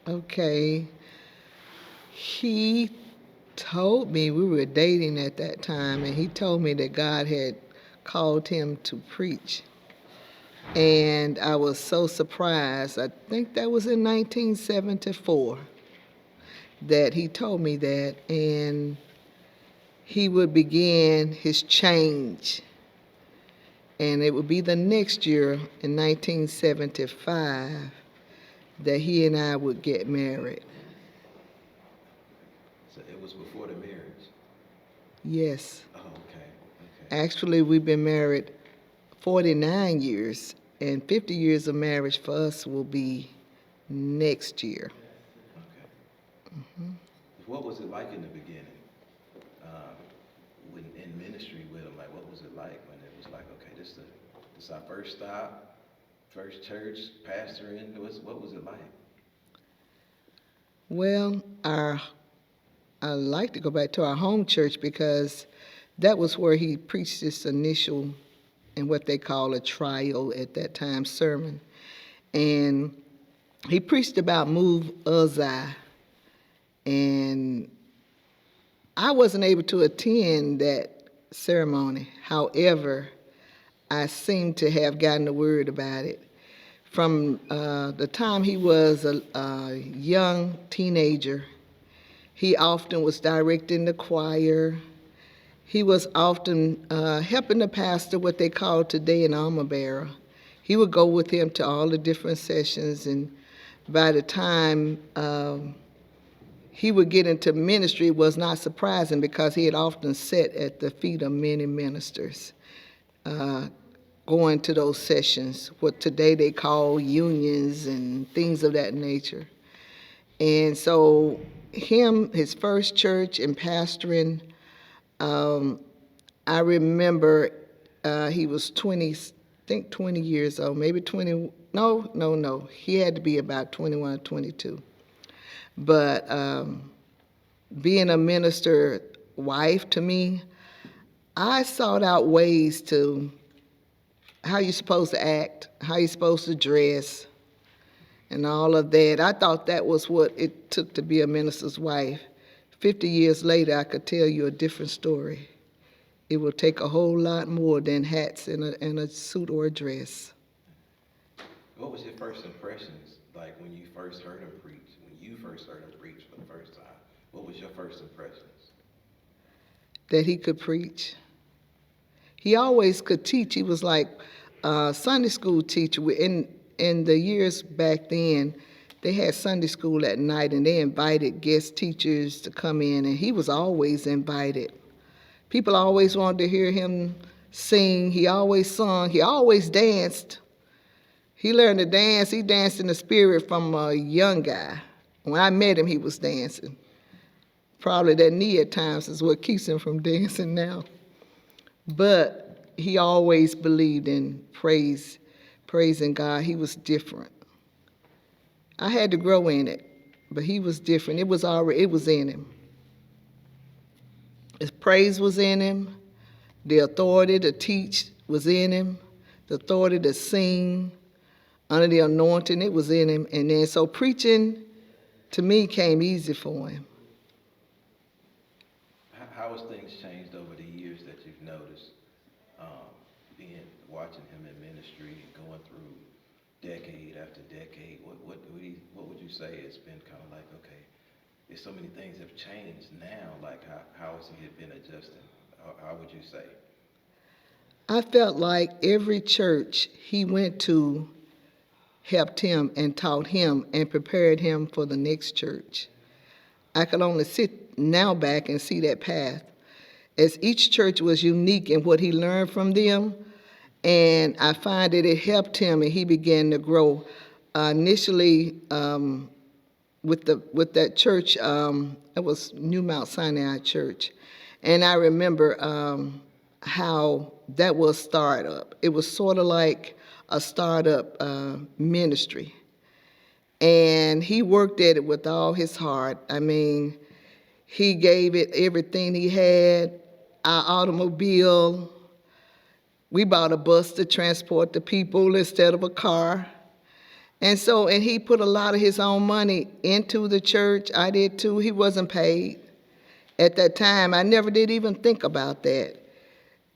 Okay. He told me, we were dating at that time, and he told me that God had called him to preach. And I was so surprised. I think that was in 1974 that he told me that, and he would begin his change. And it would be the next year in 1975 that he and I would get married. So it was before the marriage. Yes. Oh, okay. Actually, we've been married 49 years, and 50 years of marriage for us will be next year. Okay. What was it like in the beginning? When in ministry with him, like what was it like when it was like, okay, this is our first stop, first church, pastoring. What was it like? Well, I like to go back to our home church because that was where he preached this initial and what they call a trial at that time sermon. And he preached about move Uzziah. And I wasn't able to attend that ceremony. However, I seem to have gotten the word about it. From the time he was a young teenager, he often was directing the choir. He was often helping the pastor, what they call today an armor bearer. He would go with him to all the different sessions, and by the time he would get into ministry, it was not surprising because he had often sat at the feet of many ministers, going to those sessions, what today they call unions and things of that nature. And so his first church and pastoring, I remember he was 20, I think 20 years old, maybe 20, no. He had to be about 21 or 22. But being a minister wife to me, I sought out ways to how you're supposed to act, how you're supposed to dress, and all of that. I thought that was what it took to be a minister's wife. 50 years later, I could tell you a different story. It will take a whole lot more than hats and a suit or a dress. What was your first impressions like when you first heard him preach? When you first heard him preach for the first time, what was your first impressions? That he could preach. He always could teach. He was like a Sunday school teacher. In the years back then, they had Sunday school at night, and they invited guest teachers to come in, and he was always invited. People always wanted to hear him sing. He always sung. He always danced. He learned to dance. He danced in the spirit from a young guy. When I met him, he was dancing. Probably that knee at times is what keeps him from dancing now. But he always believed in praising God. He was different. I had to grow in it, but he was different. It was in him. His praise was in him. The authority to teach was in him. The authority to sing under the anointing, it was in him. And then so preaching to me came easy for him. How has things changed over the years that you've noticed, watching him in ministry and going through decade after decade? What would you say it's been kind of like, okay, there's so many things have changed now, like how has he been adjusting? How would you say? I felt like every church he went to helped him and taught him and prepared him for the next church. I could only sit now back and see that path, as each church was unique in what he learned from them, and I find that it helped him and he began to grow. Initially, with that church, it was New Mount Sinai Church, and I remember how that was startup. It was sort of like a startup ministry, and he worked at it with all his heart. I mean, he gave it everything he had. Our automobile, we bought a bus to transport the people instead of a car. And he put a lot of his own money into the church. I did too. He wasn't paid. At that time, I never did even think about that.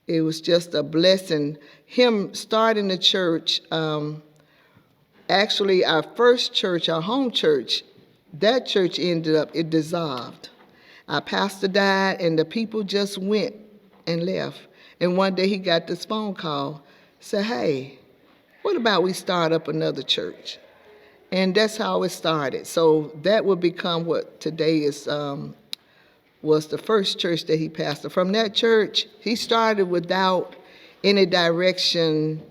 It was just a blessing. Him starting the church, actually our first church, our home church, that church it dissolved. Our pastor died and the people just went and left. And one day he got this phone call, said, hey, what about we start up another church? And that's how it started. So that would become what today is, was the first church that he pastored. From that church, he started without any direction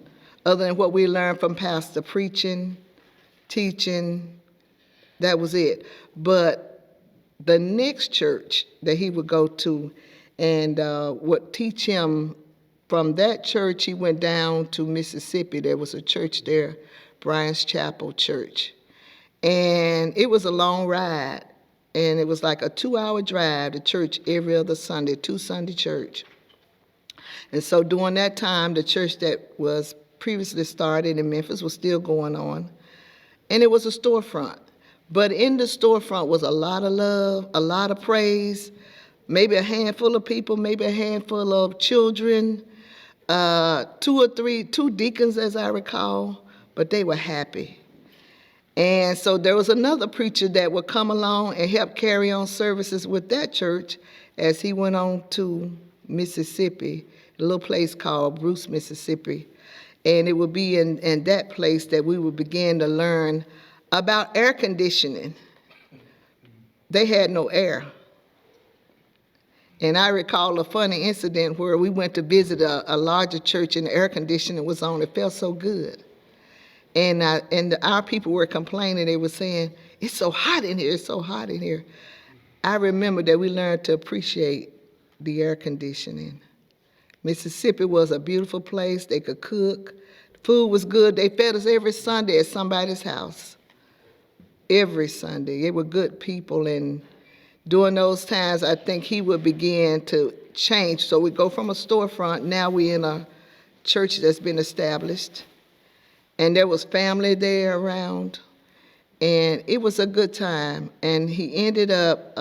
other than what we learned from pastor preaching, teaching. That was it. But the next church that he would go to and would teach him, from that church he went down to Mississippi. There was a church there, Bryan's Chapel Church. And it was a long ride. And it was like a 2-hour drive to church every other Sunday, 2 Sunday church. And so during that time, the church that was previously started in Memphis was still going on. And it was a storefront. But in the storefront was a lot of love, a lot of praise, maybe a handful of people, maybe a handful of children, 2 deacons as I recall, but they were happy. And so there was another preacher that would come along and help carry on services with that church as he went on to Mississippi, a little place called Bruce, Mississippi. And it would be in that place that we would begin to learn about air conditioning. They had no air. And I recall a funny incident where we went to visit a larger church and the air conditioning was on. It felt so good. And our people were complaining. They were saying, it's so hot in here, it's so hot in here. I remember that we learned to appreciate the air conditioning. Mississippi was a beautiful place. They could cook. Food was good. They fed us every Sunday at somebody's house. Every Sunday. They were good people. And during those times, I think he would begin to change. So we go from a storefront. Now we're in a church that's been established. And there was family there around, and it was a good time. And he ended up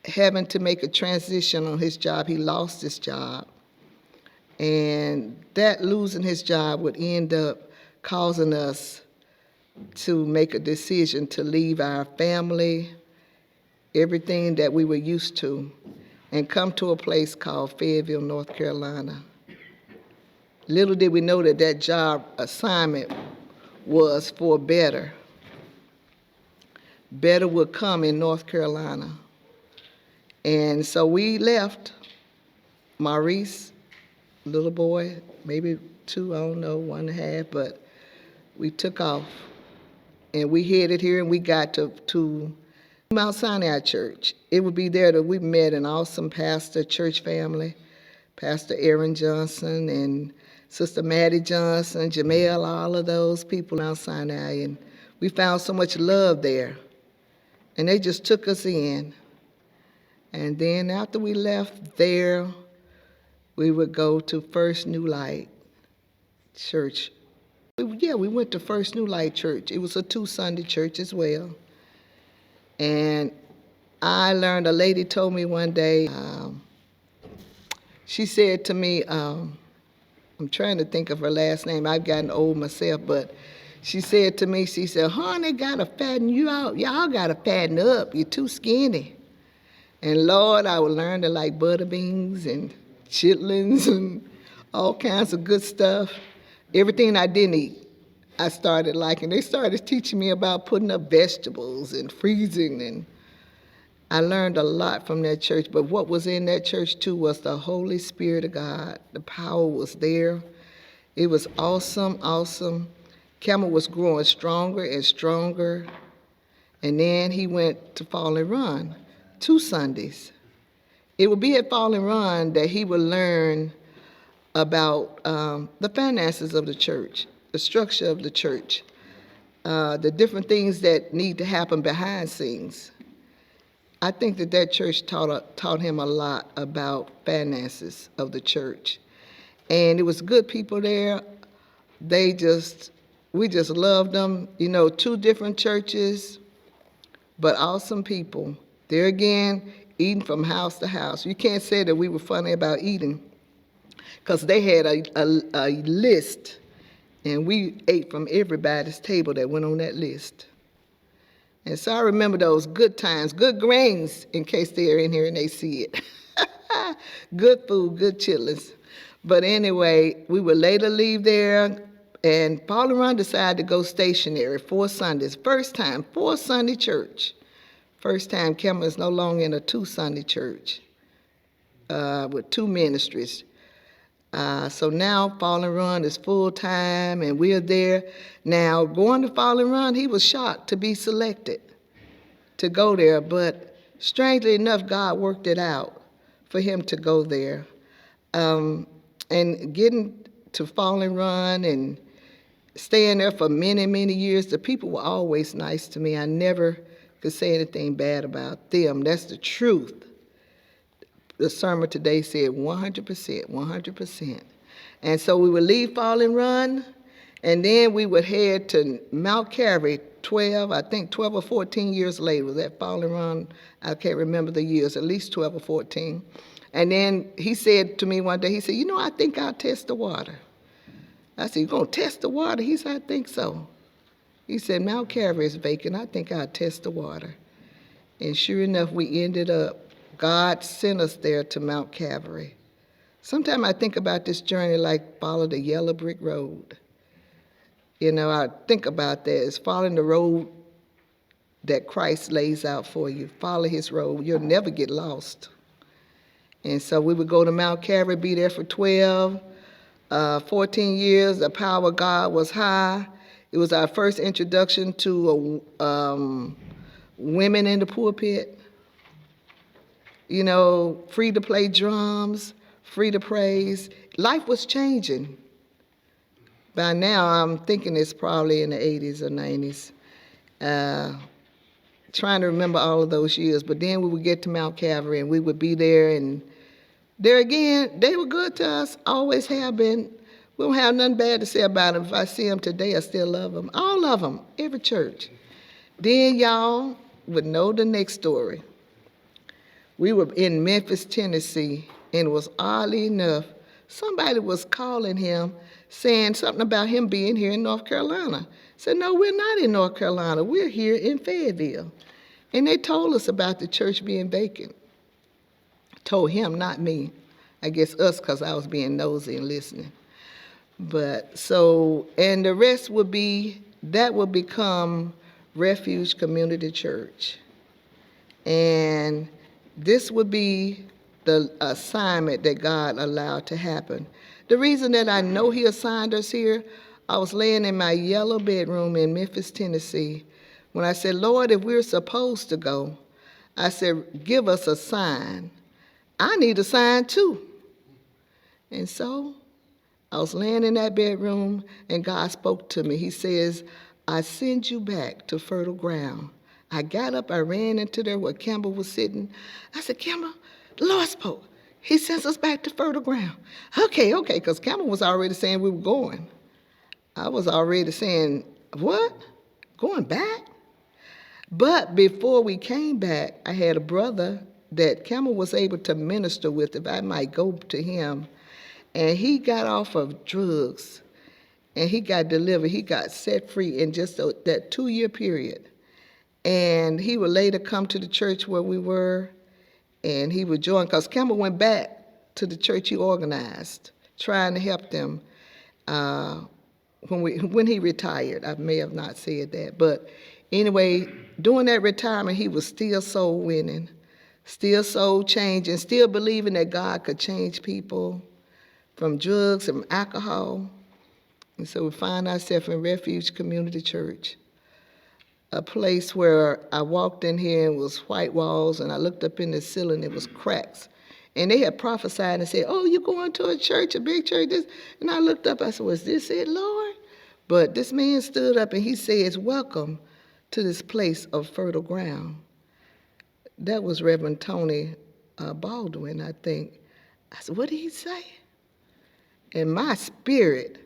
having to make a transition on his job. He lost his job, and that losing his job would end up causing us to make a decision to leave our family, everything that we were used to, and come to a place called Fayetteville, North Carolina. Little did we know that that job assignment was for better. Better would come in North Carolina. And so we left. Maurice, little boy, maybe 2, I don't know, 1.5, but we took off. And we headed here and we got to Mount Sinai Church. It would be there that we met an awesome pastor, church family, Pastor Aaron Johnson and Sister Maddie Johnson, Jamel, all of those people Mount Sinai, and we found so much love there. And they just took us in. And then after we left there, we would go to First New Light Church. We went to First New Light Church. It was a 2 Sunday church as well. And I learned, a lady told me one day, she said to me, I'm trying to think of her last name. I've gotten old myself, but she said to me, she said, honey, gotta fatten you out. Y'all gotta fatten up. You're too skinny. And Lord, I would learn to like butter beans and chitlins and all kinds of good stuff. Everything I didn't eat, I started liking. They started teaching me about putting up vegetables and freezing, and I learned a lot from that church. But what was in that church too was the Holy Spirit of God. The power was there. It was awesome, awesome. Campbell was growing stronger and stronger. And then he went to Fall and Run 2 Sundays. It would be at Fall and Run that he would learn about the finances of the church, the structure of the church, the different things that need to happen behind scenes. I think that church taught him a lot about finances of the church. And it was good people there. They just we just loved them. 2 different churches, but awesome people. There again, eating from house to house. You can't say that we were funny about eating, because they had a list, and we ate from everybody's table that went on that list. And so I remember those good times, good grains, in case they're in here and they see it. Good food, good chitlins. But anyway, we would later leave there, and Paul and Ron decided to go stationary 4 Sundays. First time, 4 Sunday church. First time Campbell is no longer in a 2 Sunday church with 2 ministries. So now Fall and Run is full time, and we're there. Now, going to Fall and Run, he was shocked to be selected to go there, but strangely enough, God worked it out for him to go there. And getting to Fall and Run and staying there for many, many years, the people were always nice to me. I never could say anything bad about them. That's the truth. The sermon today said 100%, 100%. And so we would leave Fall and Run, and then we would head to Mount Calvary 12 or 14 years later. Was that Fall and Run? I can't remember the years, at least 12 or 14. And then he said to me one day, he said, I think I'll test the water. I said, you going to test the water? He said, I think so. He said, Mount Calvary is vacant. I think I'll test the water. And sure enough, we ended up, God sent us there to Mount Calvary. Sometimes I think about this journey like follow the yellow brick road. I think about that as following the road that Christ lays out for you. Follow his road. You'll never get lost. And so we would go to Mount Calvary, be there for 14 years. The power of God was high. It was our first introduction to women in the pulpit. Free to play drums, free to praise. Life was changing. By now, I'm thinking it's probably in the 80s or 90s. Trying to remember all of those years. But then we would get to Mount Calvary, and we would be there. And there again, they were good to us, always have been. We don't have nothing bad to say about them. If I see them today, I still love them. All of them, every church. Then y'all would know the next story. We were in Memphis, Tennessee, and it was oddly enough, somebody was calling him, saying something about him being here in North Carolina. I said, no, we're not in North Carolina. We're here in Fayetteville. And they told us about the church being vacant. Told him, not me. I guess us, because I was being nosy and listening. And the rest would become Refuge Community Church. And this would be the assignment that God allowed to happen. The reason that I know he assigned us here, I was laying in my yellow bedroom in Memphis, Tennessee, when I said, Lord, if we're supposed to go, I said, give us a sign. I need a sign too. And so I was laying in that bedroom, and God spoke to me. He says, I send you back to fertile ground. I got up, I ran into there where Campbell was sitting. I said, Campbell, the Lord spoke. He sends us back to fertile ground. Okay, because Campbell was already saying we were going. I was already saying, what? Going back? But before we came back, I had a brother that Campbell was able to minister with, if I might go to him. And he got off of drugs, and he got delivered. He got set free in just that 2-year period. And he would later come to the church where we were, and he would join, because Campbell went back to the church he organized, trying to help them when he retired. I may have not said that. But anyway, during that retirement, he was still soul winning, still soul changing, still believing that God could change people from drugs and alcohol. And so we find ourselves in Refuge Community Church, a place where I walked in here and it was white walls, and I looked up in the ceiling, it was cracks. And they had prophesied and said, oh, you're going to a church, a big church. And I looked up, I said, was this it, Lord? But this man stood up and he says, welcome to this place of fertile ground. That was Reverend Tony Baldwin, I think. I said, what did he say? And my spirit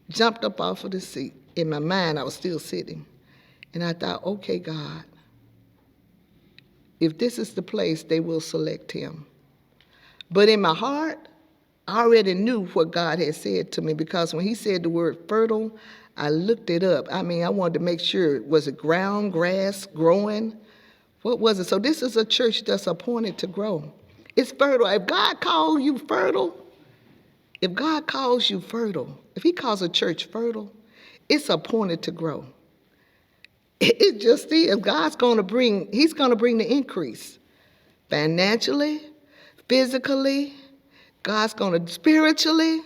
jumped up off of the seat. in my mind, I was still sitting. And I thought, okay, God, if this is the place, they will select him. But in my heart, I already knew what God had said to me, because when he said the word fertile, I looked it up. I mean, I wanted to make sure, was it ground, grass, growing? What was it? So this is a church that's appointed to grow. It's fertile. If God calls you fertile, if he calls a church fertile, it's appointed to grow. It just is. He's going to bring the increase. Financially, physically, God's going to spiritually.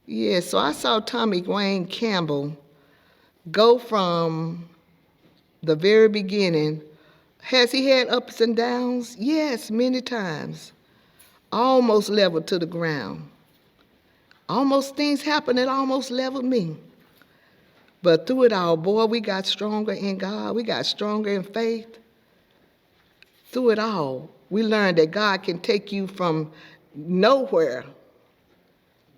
Yeah, so I saw Tommy Wayne Campbell go from the very beginning. Has he had ups and downs? Yes, many times. Almost leveled to the ground. Almost things happened that almost leveled me. But through it all, boy, we got stronger in God. We got stronger in faith. Through it all, we learned that God can take you from nowhere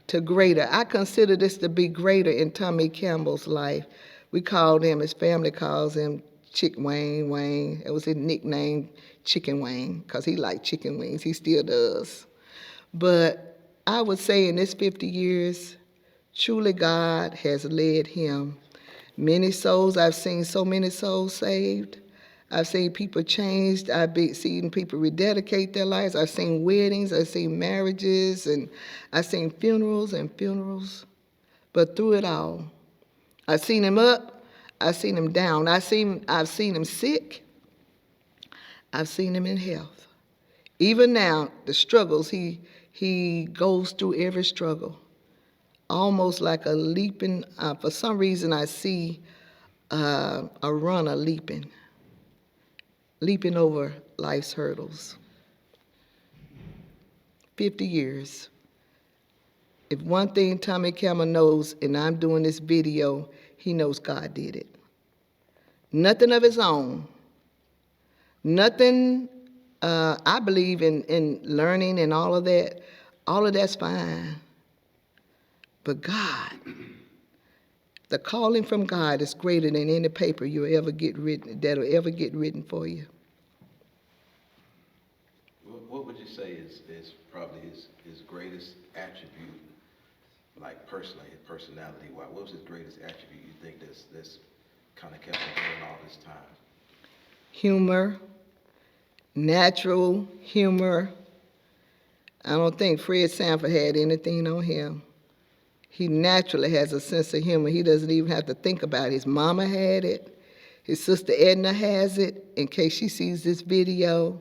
to greater. I consider this to be greater in Tommy Campbell's life. We called him, his family calls him Chick Wayne. It was his nickname, Chicken Wayne, because he liked chicken wings. He still does. But I would say in this 50 years, truly God has led him. Many souls, I've seen so many souls saved. I've seen people changed. I've seen people rededicate their lives. I've seen weddings. I've seen marriages. And I've seen funerals and funerals. But through it all, I've seen him up. I've seen him down. I've seen him sick. I've seen him in health. Even now, the struggles, he goes through every struggle. Almost like a leaping, for some reason I see a runner leaping over life's hurdles. 50 years. If one thing Tommy Campbell knows, and I'm doing this video, he knows God did it. Nothing of his own. Nothing, I believe in learning and all of that. All of that's fine. But God, the calling from God is greater than any paper that'll ever get written for you. What would you say is probably his greatest attribute, like personally, personality-wise? What was his greatest attribute you think that's kind of kept him going all this time? Humor, natural humor. I don't think Fred Sanford had anything on him. He naturally has a sense of humor. He doesn't even have to think about it. His mama had it. His sister Edna has it, in case she sees this video.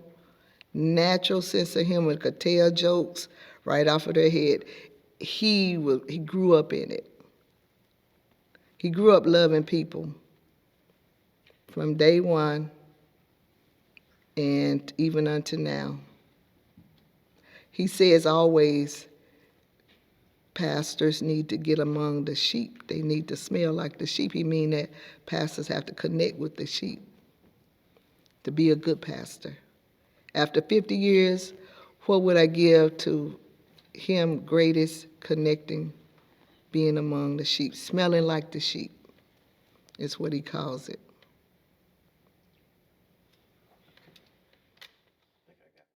Natural sense of humor, could tell jokes right off of their head. He grew up in it. He grew up loving people from day one and even unto now. He says always, pastors need to get among the sheep. They need to smell like the sheep. He means that pastors have to connect with the sheep to be a good pastor. After 50 years, what would I give to him greatest connecting, being among the sheep, smelling like the sheep is what he calls it.